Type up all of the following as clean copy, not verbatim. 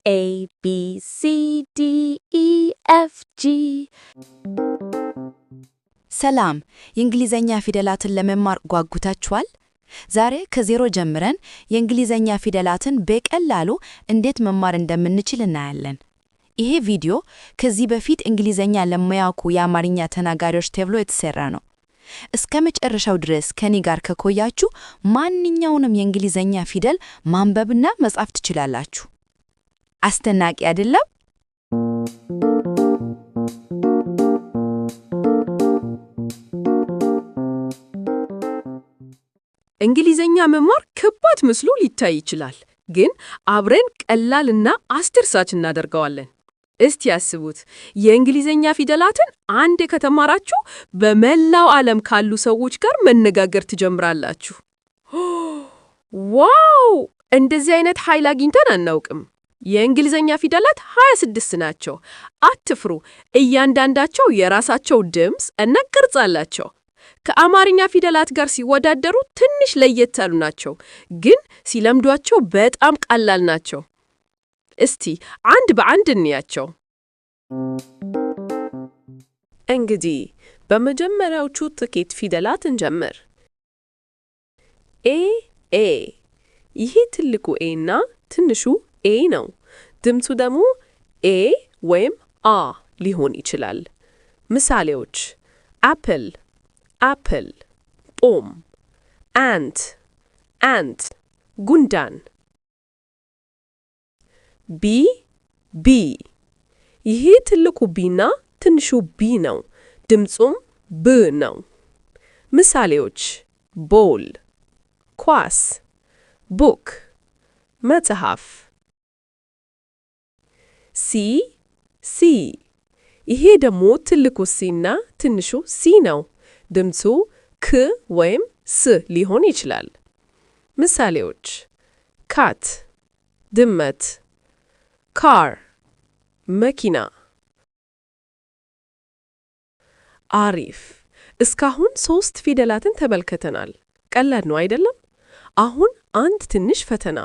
A, B, C, D, E, F, G. ሰላም የእንግሊዘኛ ፊደላትን ለመማር ጓጉታችኋል? ዛሬ ከዜሮ ጀምረን የእንግሊዘኛ ፊደላትን በቀላሉ እንዴት መማር እንደምንችል እናያለን። ይሄ ቪዲዮ ከዚህ በፊት እንግሊዘኛ ለማያውቁ የአማርኛ ተናጋሪዎች ተብሎ የተሰራ ነው። እስከ መጨረሻው ድረስ ከኔ ጋር ከቆያችሁ ማንኛውንም የእንግሊዘኛ ፊደል ማንበብና መጻፍ ትችላላችሁ። አስደናቂ አይደለም? እንግሊዘኛ መማር ከባድ መስሎ ሊታይ ይችላል፣ ግን አብረን ቀላልና አስደሳች እናደርገዋለን። እስቲ ያስቡት፣ የእንግሊዘኛ ፊደላትን አንዴ ከተማራችሁ በመላው ዓለም ካሉ ሰዎች ጋር መነጋገር ትጀምራላችሁ። ዋው! እንደዚህ አይነት ኃይል አግኝተን አናውቅም። የእንግሊዘኛ ፊደላት 26 ናቸው። አትፍሩ፣ እያንዳንዳቸው የራሳቸው ድምፅ እና ቅርጽ አላቸው። ከአማርኛ ፊደላት ጋር ሲወዳደሩ ትንሽ ለየት ያሉ ናቸው፣ ግን ሲለምዷቸው በጣም ቀላል ናቸው። እስቲ አንድ በአንድ እንያቸው። እንግዲህ በመጀመሪያዎቹ ጥቂት ፊደላት እንጀምር። ኤ። ይሄ ትልቁ ኤ እና ትንሹ ኤ ነው። ድምፁ ደግሞ ኤ ወይም አ ሊሆን ይችላል። ምሳሌዎች: አፕል አፕል፣ ፖም፣ አንት፣ ጉንዳን። ቢ። ይሄ ትልቁ ቢና ትንሹ ቢ ነው። ድምፁም ብ ነው። ምሳሌዎች: ቦል፣ ኳስ፣ ቡክ፣ መጽሐፍ። ሲ። ይሄ ደግሞ ትልቁ ሲና ትንሹ ሲ ነው። ድምፁ ክ ወይም ስ ሊሆን ይችላል። ምሳሌዎች: ካት፣ ድመት፣ ካር፣ መኪና። አሪፍ! እስካሁን 3 ፊደላትን ተመልክተናል። ቀላል ነው አይደለም? አሁን አንድ ትንሽ ፈተና።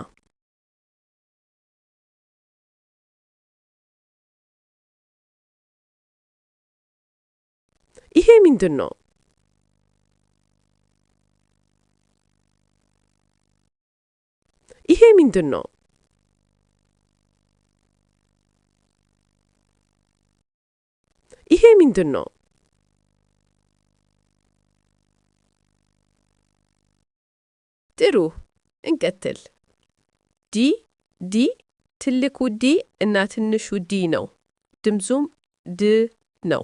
ይሄ ምንድን ነው? ይሄ ምንድን ነው? ይሄ ምንድን ነው? ጥሩ፣ እንቀጥል። ዲ ትልቁ ዲ እና ትንሹ ዲ ነው። ድምፁም ድ ነው።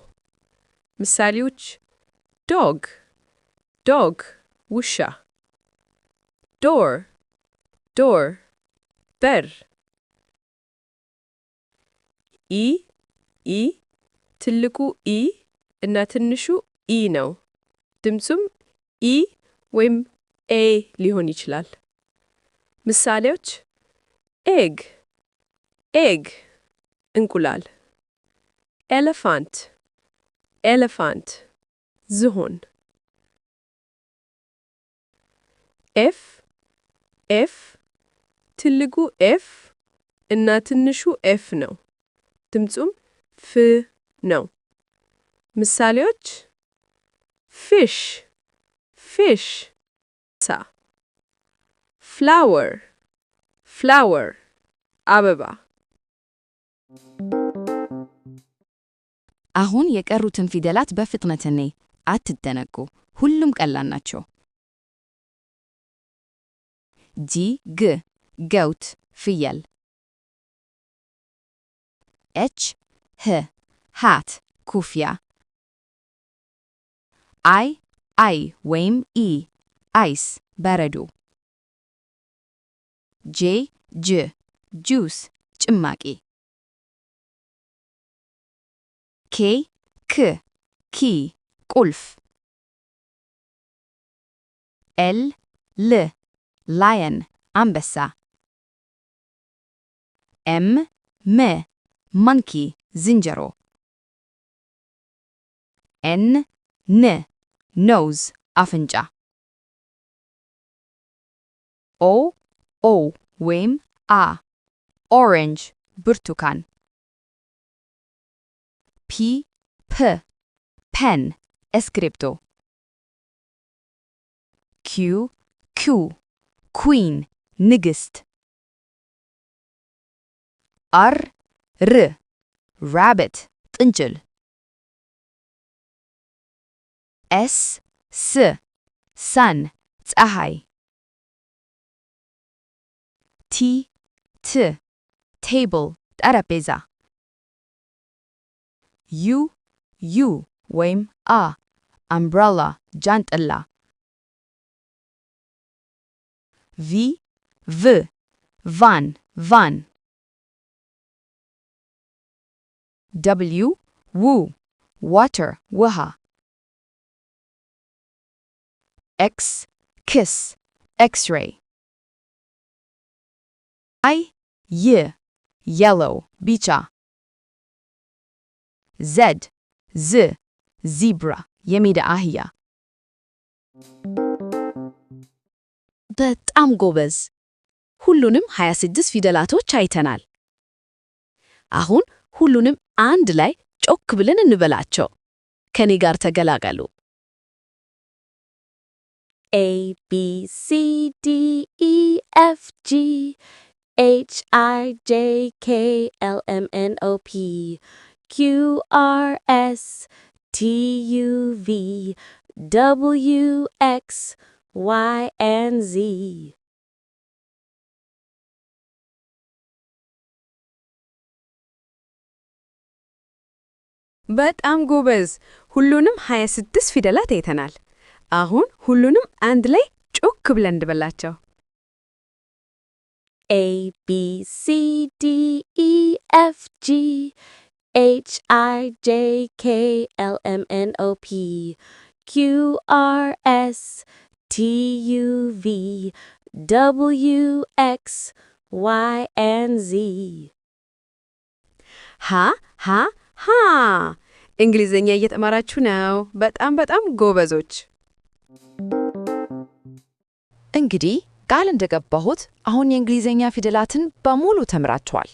ምሳሌዎች: ዶግ፣ ውሻ፣ ዶር፣ በር። ኢ ትልቁ ኢ እና ትንሹ ኢ ነው። ድምፁም ኢ ወይም ኤ ሊሆን ይችላል። ምሳሌዎች: ኤግ፣ እንቁላል፣ ኤሌፋንት፣ ዝሆን። ኤፍ ትልቁ ኤፍ እና ትንሹ ኤፍ ነው። ድምፁም ፍ ነው። ምሳሌዎች: ፊሽ፣ ፍላወር፣ አበባ። አሁን የቀሩትን ፊደላት በፍጥነት እንይ። አትደነቁ፣ ሁሉም ቀላል ናቸው። ግ ገውት፣ ፍየል። ህ ኩፍያ። አይ ወይም ኢ አይስ፣ በረዶ። ጅ ጁስ፣ ጭማቂ። ኪ ቁልፍ። ል ላየን፣ አንበሳ። ም መንኪ፣ ዝንጀሮ። ን ኖዝ፣ አፍንጫ። ኦ ወይም አ ኦሬንጅ፣ ብርቱካን። ፕ ፔን እስክሪብቶ። ኪው ኩዊን ንግሥት። ር ራቢት ጥንቸል። ሰን ፀሐይ። ቴብል ጠረጴዛ። ዩ ወይም አምብሬላ ጃንጥላ። ቫን። ዋተር ውሃ። ክስ ኤክስሬይ። የሎው ቢጫ። ዚብራ የሜዳ አህያ። በጣም ጎበዝ! ሁሉንም 26 ፊደላቶች አይተናል። አሁን ሁሉንም አንድ ላይ ጮክ ብለን እንበላቸው። ከኔ ጋር ተገላገሉ። A B C D E F G H I J K L M N O P Q R S T U V W X Y and Z. በጣም ጎበዝ! ሁሉንም 26 ፊደላት አይተናል። አሁን ሁሉንም አንድ ላይ ጮክ ብለን እንበላቸው። A B C D E F G H I J K L M N O P Q R S T U V W X Y and Z. ሃ እንግሊዘኛ እየተማራችሁ ነው። በጣም ጎበዞች። እንግዲህ ቃል እንደገባሁት አሁን የእንግሊዘኛ ፊደላትን በሙሉ ተምራችኋል።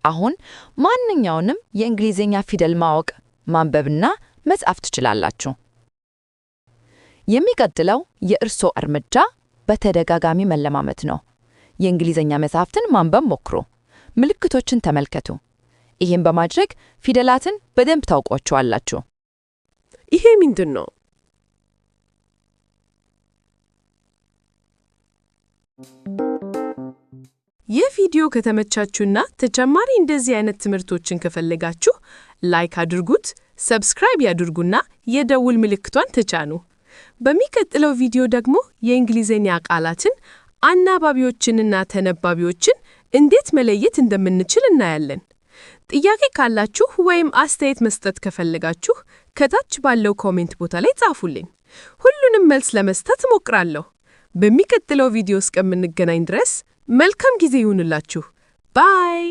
አሁን ማንኛውንም የእንግሊዘኛ ፊደል ማወቅ፣ ማንበብና መጻፍ ትችላላችሁ። የሚቀጥለው የእርሶ እርምጃ በተደጋጋሚ መለማመድ ነው። የእንግሊዘኛ መጻሕፍትን ማንበብ ሞክሩ፣ ምልክቶችን ተመልከቱ። ይህን በማድረግ ፊደላትን በደንብ ታውቋቸዋላችሁ። ይሄ ምንድን ነው? ይህ ቪዲዮ ከተመቻችሁና ተጨማሪ እንደዚህ አይነት ትምህርቶችን ከፈለጋችሁ ላይክ አድርጉት፣ ሰብስክራይብ ያድርጉና የደውል ምልክቷን ተጫኑ። በሚቀጥለው ቪዲዮ ደግሞ የእንግሊዘኛ ቃላትን፣ አናባቢዎችንና ተነባቢዎችን እንዴት መለየት እንደምንችል እናያለን። ጥያቄ ካላችሁ ወይም አስተያየት መስጠት ከፈለጋችሁ ከታች ባለው ኮሜንት ቦታ ላይ ጻፉልኝ። ሁሉንም መልስ ለመስጠት እሞክራለሁ። በሚቀጥለው ቪዲዮ እስከምንገናኝ ድረስ መልካም ጊዜ ይሁንላችሁ። ባይ